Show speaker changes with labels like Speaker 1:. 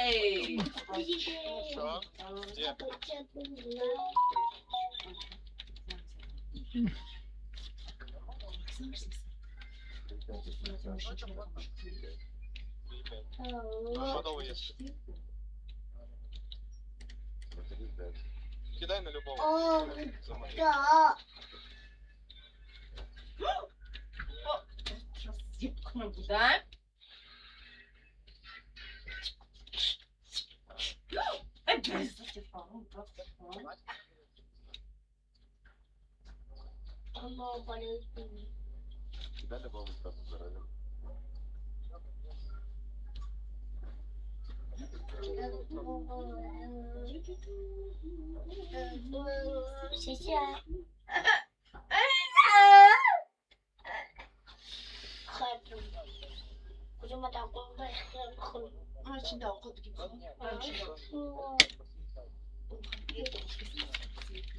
Speaker 1: Yay!
Speaker 2: Кидай на любого.
Speaker 3: Да.
Speaker 1: Да?
Speaker 2: Кидай любого сразу заразил.
Speaker 3: Сейчас. Кузьма так он
Speaker 4: А, 진짜 없거든.